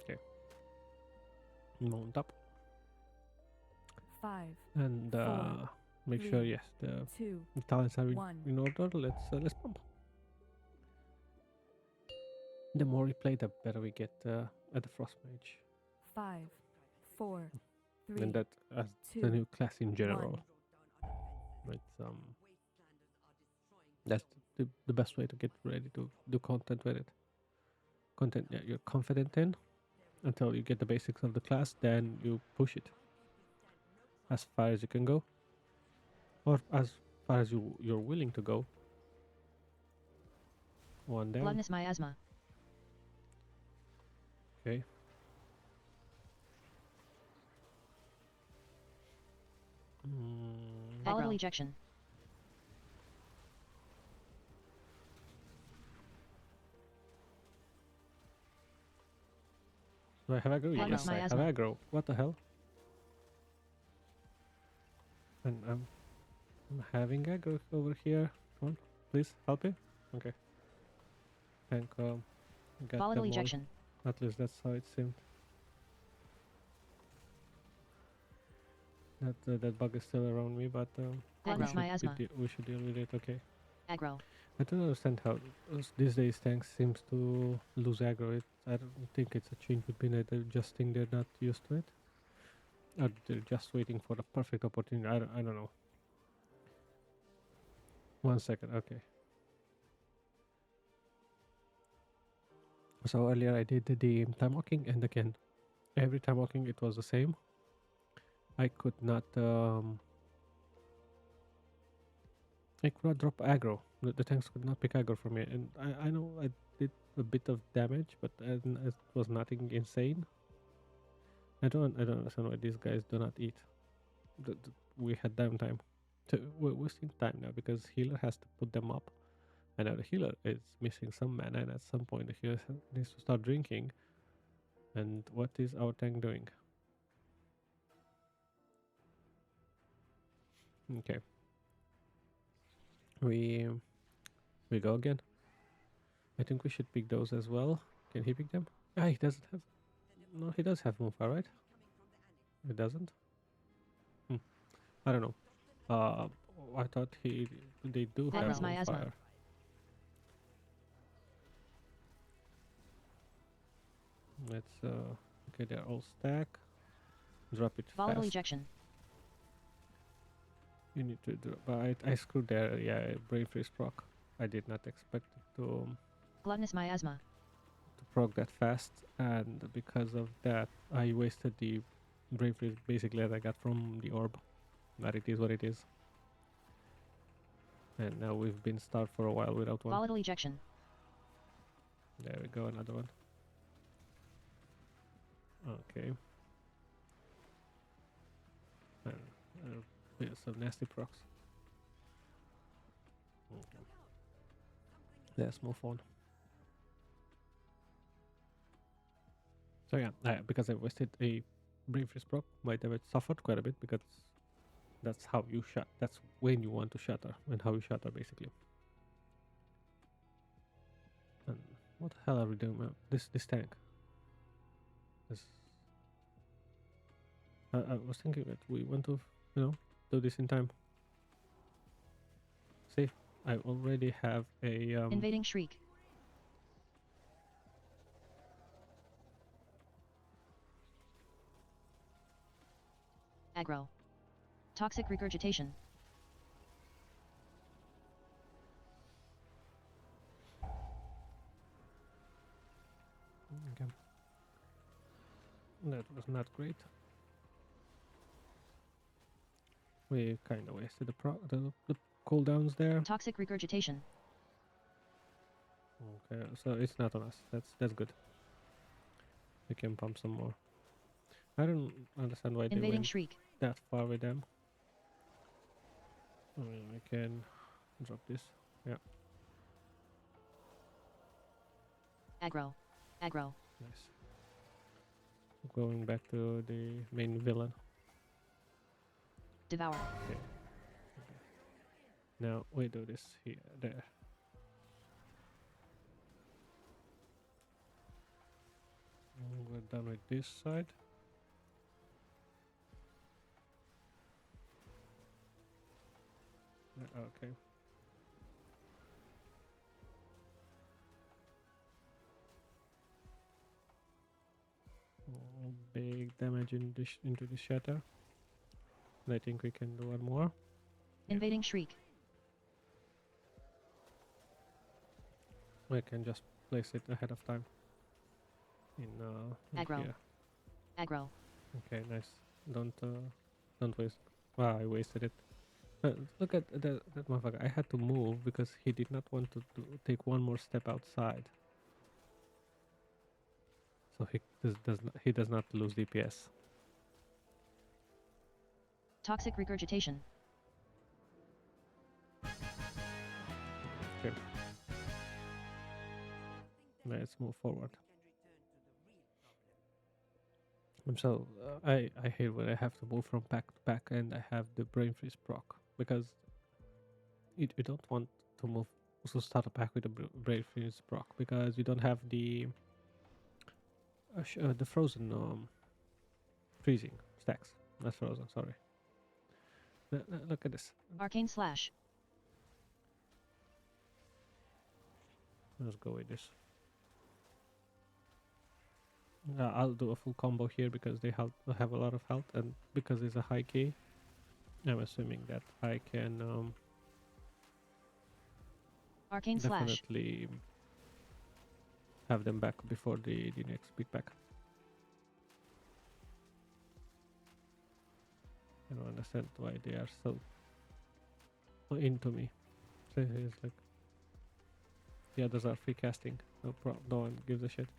Okay. Mount up. 5, And 4, make sure, 3, yes, the 2, talents are 1. in order. Let's pump. The more we play, the better we get at the Frost Mage. 5, 4, 3, And that as the 2, new class in general. 1. It's that's the best way to get ready to do content with it. Content that you're confident in until you get the basics of the class, then you push it as far as you can go, or as far as you're willing to go. One down. Gluttonous miasma. Okay. Volatile ejection. Do I have aggro? Gluttonous Yes, I have miasma. aggro. What the hell? And I'm having aggro over here. Come on, please help me. Okay. Thank got Volatile them all. ejection. At least that's how it seemed. That bug is still around me, but Gluttonous miasma. we should deal with it. Okay. Aggro. I don't understand how these days tanks seems to lose aggro. I don't think it's a change between it. I just think they're not used to it. Or they're just waiting for the perfect opportunity. I don't know. 1 second. Okay. So earlier I did the time walking, and again, every time walking it was the same. I could not drop aggro. The tanks could not pick aggro from me, and I know I did a bit of damage, but it was nothing insane. I don't understand why these guys do not eat. We had downtime. So we're wasting time now because healer has to put them up, and now the healer is missing some mana, and at some point the healer needs to start drinking. And what is our tank doing? Okay. We go again. I think we should pick those as well. Can he pick them? Ah, he doesn't have. No, he does have Moonfire, right? It doesn't. I don't know. I thought they do have Gluttonous miasma. Moonfire. Let's okay, they're all stack. Drop it Volatile fast. ejection. You need to do, but I screwed there. Yeah, brain freeze proc. I did not expect it to Gluttonous miasma. proc that fast, and because of that, I wasted the brain freeze basically that I got from the orb. But it is what it is. And now we've been starved for a while without one. Volatile ejection. There we go, another one. Okay. Some nasty procs. Okay. Let's move on. So yeah, because I wasted a brain freeze proc, my damage suffered quite a bit because that's how you shut. That's when you want to shatter and how you shatter basically. And what the hell are we doing, man? This tank. I was thinking that we want to, do this in time. See, I already have a Invading shriek. Aggro. Toxic regurgitation. Okay. That was not great. We kind of wasted the cooldowns there. Toxic regurgitation. Okay, so it's not on us. That's good. We can pump some more. I don't understand why they Invading went shriek. that far with them. I mean, I can drop this. Yeah, Aggro. Aggro. nice. Going back to the main villain. Devour. Okay. Now we do this here, there. We're done with this side. Okay. Big damage into the shatter. And I think we can do one more. Invading Shriek. I can just place it ahead of time. In Aggro. here. Aggro. Okay, nice. Don't waste. Wow, I wasted it. Look at that motherfucker. I had to move because he did not want to take one more step outside. So he does not lose DPS. Toxic regurgitation. Okay. Let's move forward. So I hate when I have to move from pack to pack and I have the brain freeze proc because you don't want to move to start a pack with a brain freeze proc because you don't have the frozen freezing stacks. Not frozen, sorry. Look at this. Arcane Slash. Let's go with this. I'll do a full combo here because they have a lot of health, and because it's a high key, I'm assuming that I can Arcane Slash. definitely have them back before the next big pack. I don't understand why they are so into me. So it's like the others are free casting. No one gives a shit.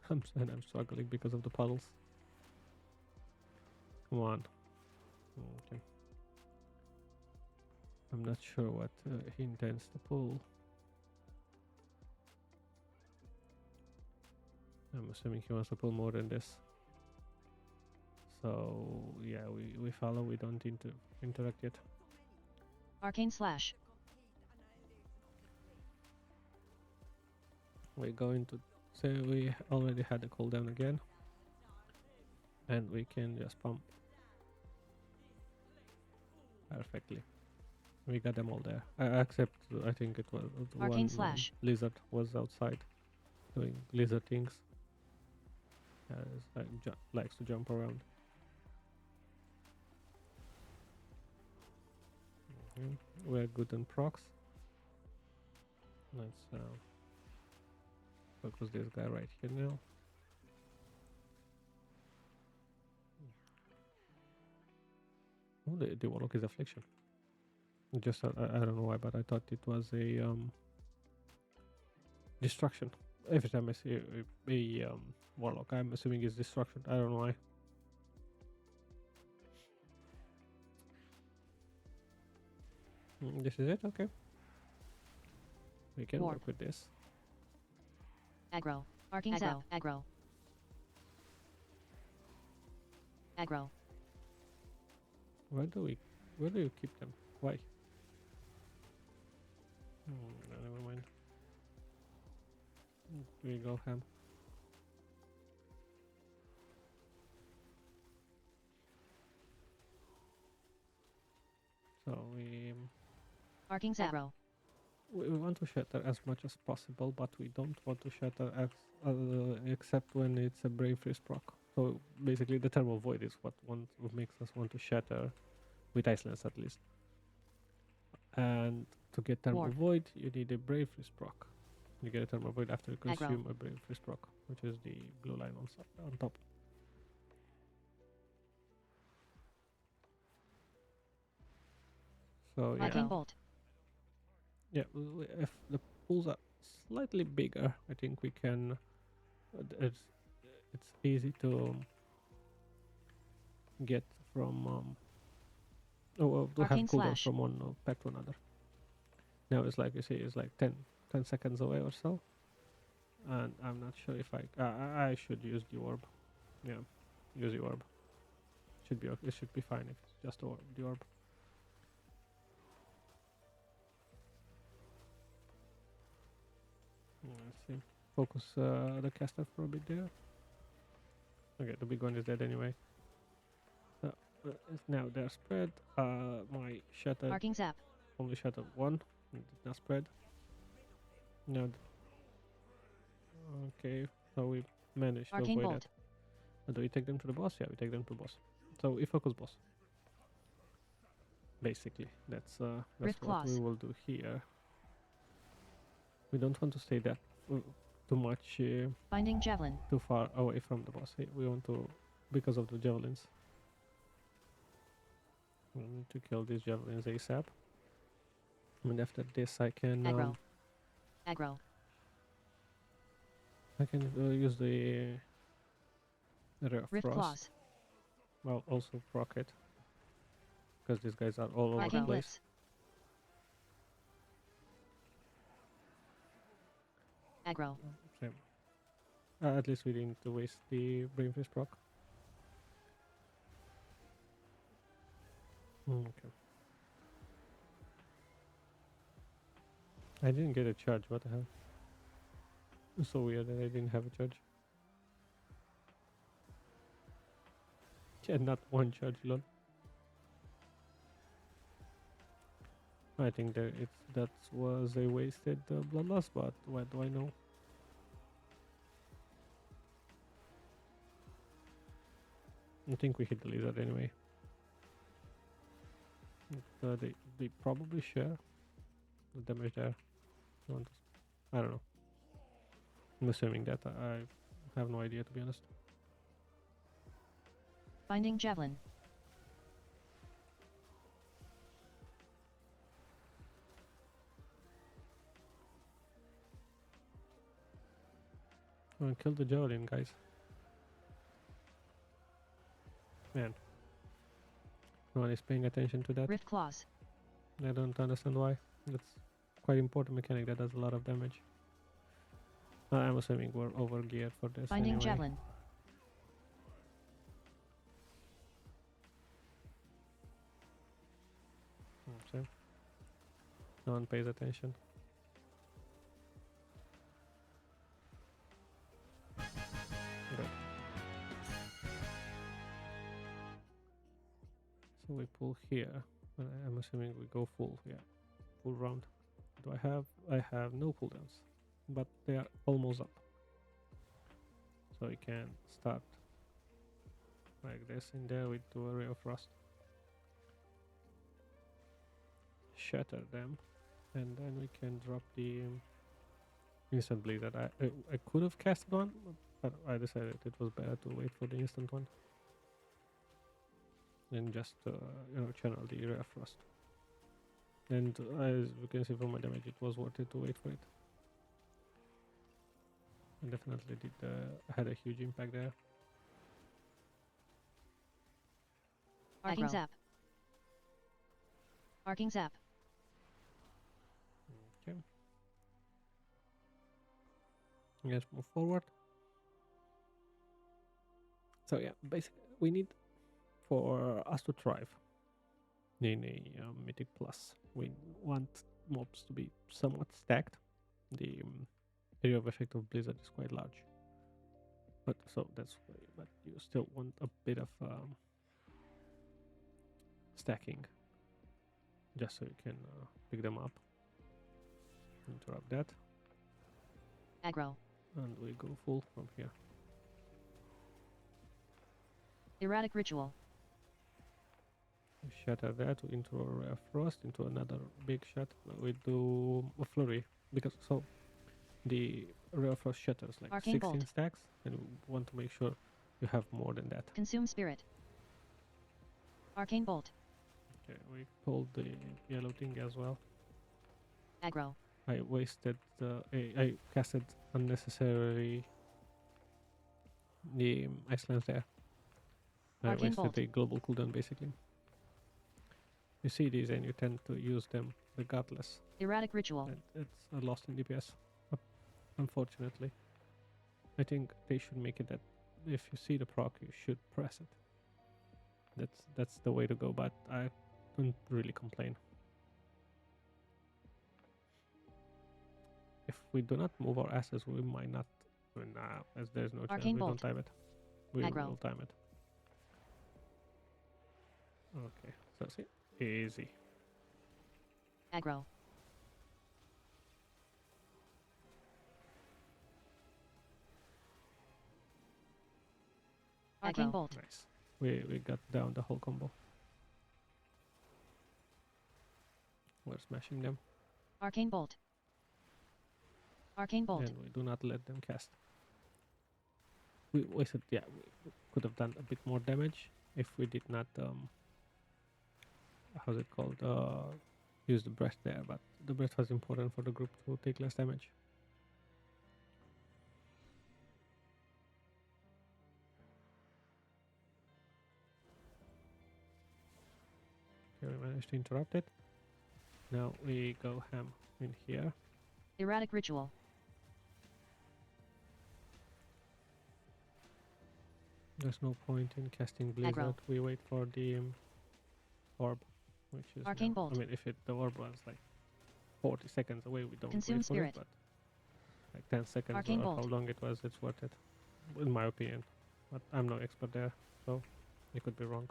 I'm struggling because of the puddles. Come on. Okay. I'm not sure what he intends to pull. I'm assuming he wants to pull more than this. So yeah, we follow. We don't interact yet. Arcane Slash. We're going to say we already had the cooldown again, and we can just pump perfectly. We got them all there. Except I think it was Arcane one Slash. lizard was outside doing lizard things. Likes to jump around. We're good on procs. Let's focus this guy right here now. Oh, the Warlock is Affliction. Just I don't know why, but I thought it was a destruction. Every time I see a Warlock, I'm assuming it's destruction. I don't know why. This is it? Okay. We can Warp. work with this. Aggro. Arcane Zap. Aggro. Aggro. Where do you keep them? Why? No, never mind. We go ham. So Arcane Zap. Aggro. we want to shatter as much as possible, but we don't want to shatter except when it's a brave freeze proc. So basically, the thermal void is what makes us want to shatter, with Icelands at least. And to get thermal void, you need a brave freeze proc. You get a thermal void after you consume a brave freeze proc, which is the blue line on top. So yeah. Bolt. Yeah, if the pools are slightly bigger, I think we can. It's easy to get from to have Arcane cooldown Slash. from one pack to another. Now it's like you see, it's like 10 seconds away or so, and I'm not sure if I should use the orb. Yeah, use the orb. It should be fine if it's just the orb. Let's see. Focus the caster for a bit there. Okay, the big one is dead anyway. So now they're spread. My shattered Arcing Zap. only shattered one. It did not spread. Now, okay, so we managed to Arcane avoid Bolt. that. Do we take them to the boss? Yeah, we take them to the boss. So we focus boss. Basically, that's Rift what we Claws. will do here. We don't want to stay that too much Binding Javelin. too far away from the boss. We want to, because of the javelins. We need to kill these javelins ASAP. And after this, I can Aggro. Aggro. use the Ray of Rift Frost. Claws. Well, also proc it, because these guys are all over the Arcane place. Blitz. Aggro. Same. At least we didn't waste the Brainfish proc. Okay. I didn't get a charge. What the hell? It's so weird that I didn't have a charge. Yeah, not one charge, lol. I think that was a wasted blood loss, but what do I know? I think we hit the lizard anyway. They probably share the damage there. I don't know. I'm assuming that. I have no idea, to be honest. Binding Javelin. Kill the javelin, guys. Man. No one is paying attention to that. Rift Claws. I don't understand why. That's quite important mechanic that does a lot of damage. I'm assuming we're over geared for this Binding anyway. Javelin. Okay. No one pays attention. Good. So we pull here. I'm assuming we go full, yeah. Full round. Do I have? I have no cooldowns, but they are almost up. So we can start like this in there with the Ray of Frost. Shatter them, and then we can drop the instant blizzard. I could have cast one, but I decided it was better to wait for the instant one and just channel the Ray of Frost. And as you can see from my damage, it was worth it to wait for it. I definitely did had a huge impact there. Arcing Zap. Arcing Zap. Okay. Let's move forward. So yeah, basically we need, for us to thrive in a Mythic Plus, we want mobs to be somewhat stacked. The area of effect of Blizzard is quite large, but so that's why, but you still want a bit of stacking, just so you can pick them up. Interrupt that, Aggro. and we go full from here. Erratic Ritual. Shatter that into a Ray of Frost, into another big shot. We do a flurry, because so the Ray of Frost shatters like Arcane 16 Bolt. stacks, and we want to make sure you have more than that. Consume Spirit. Arcane Bolt. Okay, we pulled the yellow thing as well. Aggro. I wasted I casted unnecessarily the Ice Lance there. I Arcane wasted Bolt. the global cooldown basically. You see these and you tend to use them regardless. Erratic Ritual. And it's a loss in DPS, unfortunately. I think they should make it that if you see the proc, you should press it. That's the way to go, but I don't really complain. If we do not move our asses, we might not win, as there's no chance Arcane we Bolt. don't time it. We Aggro. will time it. Okay, so see, easy. Aggro. Arcane Aggro. Bolt. Nice. We got down the whole combo. We're smashing them, Arcane Bolt. Arcane Bolt. and we do not let them cast. We wasted, yeah, we could have done a bit more damage if we did not, how's it called, use the breath there, but the breath was important for the group to take less damage. Okay, we managed to interrupt it. Now we go ham in here. Erratic Ritual. There's no point in casting Blizzard. Aggro. We wait for the orb, which is Arcane now. Bolt. I mean, if the orb was like 40 seconds away, we don't Consume wait for Spirit. it, but like 10 seconds Arcane or Bolt. how long it was, it's worth it, in my opinion. But I'm no expert there, so I could be wrong.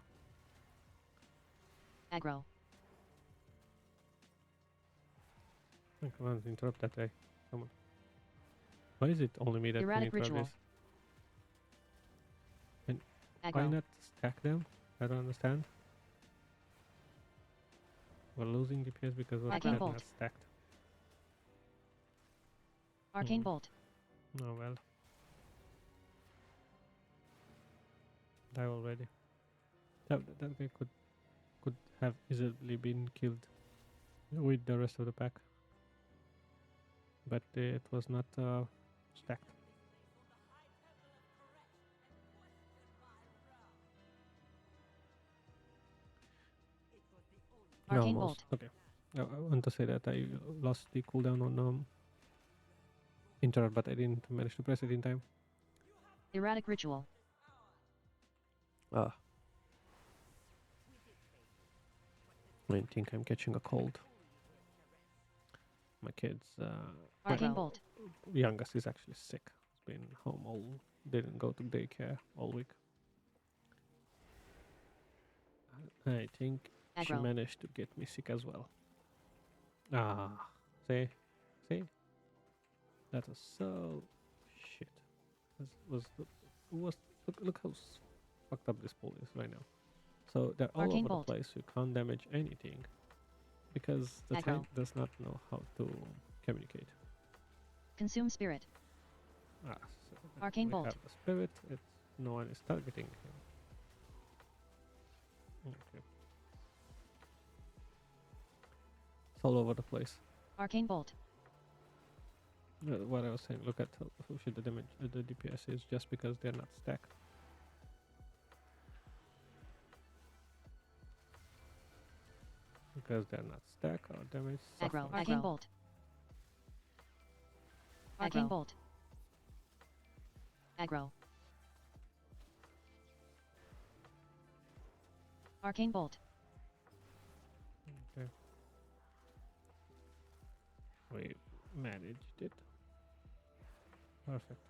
Aggro. Come on, interrupt that guy. Come on. Why is it only me that Erratic can interrupt Ritual. this? Why Aggro. not stack them? I don't understand. We're losing DPS because we're Arcane not Bolt. stacked. Arcane Hmm. Bolt. Oh well. Die already. That guy could have easily been killed with the rest of the pack. But it was not stacked. Arcane Almost. Bolt. Okay. I want to say that I lost the cooldown on interrupt, but I didn't manage to press it in time. Erratic Ritual. Ah. I think I'm catching a cold. My kids, Arcane well, Bolt. youngest is actually sick. He's been home all, didn't go to daycare all week. I think she Aggro. managed to get me sick as well. Ah, see, that was so shit. Look how fucked up this pool is right now. So they're all Arcane over Bolt. the place. You can't damage anything because the Aggro. tank does not know how to communicate. Consume Spirit. Ah, so Arcane we Bolt. have the spirit. It's no one is targeting him. Okay. It's all over the place. Arcane Bolt. What I was saying, look at how shit the damage, the DPS is just because they're not stacked. Because they're not stacked, our damage Aggro. suffers. Arcane Aggro. Bolt. Arcane Aggro. Bolt. Aggro. Arcane Bolt. Okay. We managed it. Perfect.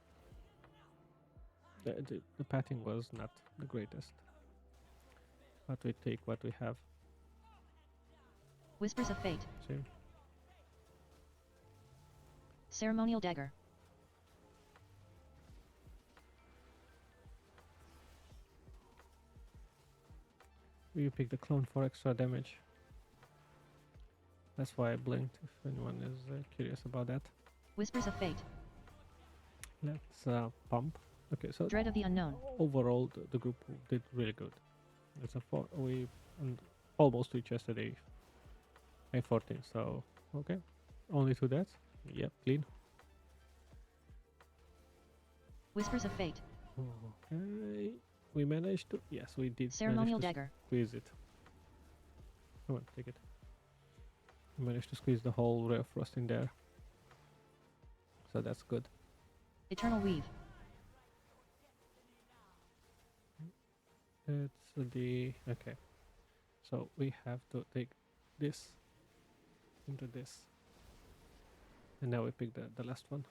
The pathing was not the greatest. But we take what we have. Whispers of Fate. See? Ceremonial Dagger. We pick the clone for extra damage. That's why I blinked, if anyone is curious about that. Whispers of Fate. Let's pump. Okay, so Dread of the Unknown. overall the group did really good. It's a four. We almost reached yesterday. A14. So okay, only 2 deaths. Yep, clean. Whispers of Fate. Okay, we managed to. Yes, we did. Ceremonial manage to Dagger. squeeze it. Come on, take it. We managed to squeeze the whole Ray of Frost in there. So that's good. Eternal Weave. It's the okay. So we have to take this into this, and now we pick the last one,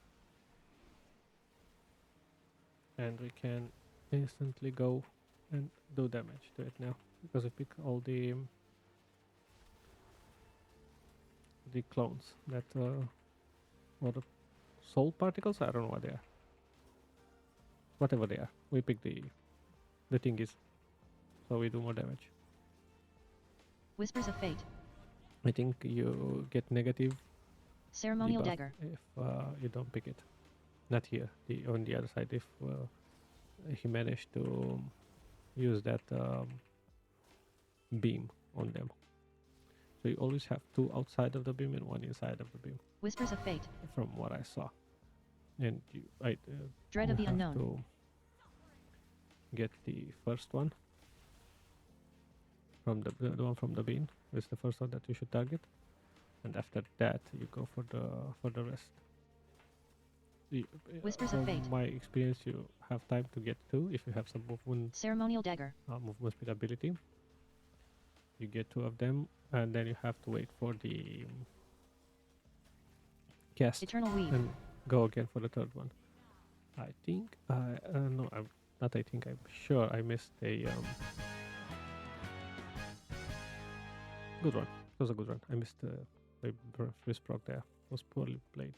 and we can instantly go and do damage to it now because we pick all the clones that or the soul particles. I don't know what they are. Whatever they are, we pick the thingies, so we do more damage. Whispers of Fate. I think you get negative Ceremonial debuff Dagger. if you don't pick it. Not here. On the other side, if he managed to use that beam on them. So you always have 2 outside of the beam and 1 inside of the beam, Whispers of Fate. from what I saw. And Dread you of the have Unknown. to get the first one from the one from the beam. Is the first one that you should target, and after that you go for the rest. Whispers of From Fate. my experience, you have time to get 2 if you have some movement Ceremonial Dagger. movement speed ability. You get 2 of them, and then you have to wait for the cast Eternal Weave. and go again for the third one. I think no, I'm not. I think I'm sure I missed a good run. It was a good run. I missed my first proc there. It was poorly played.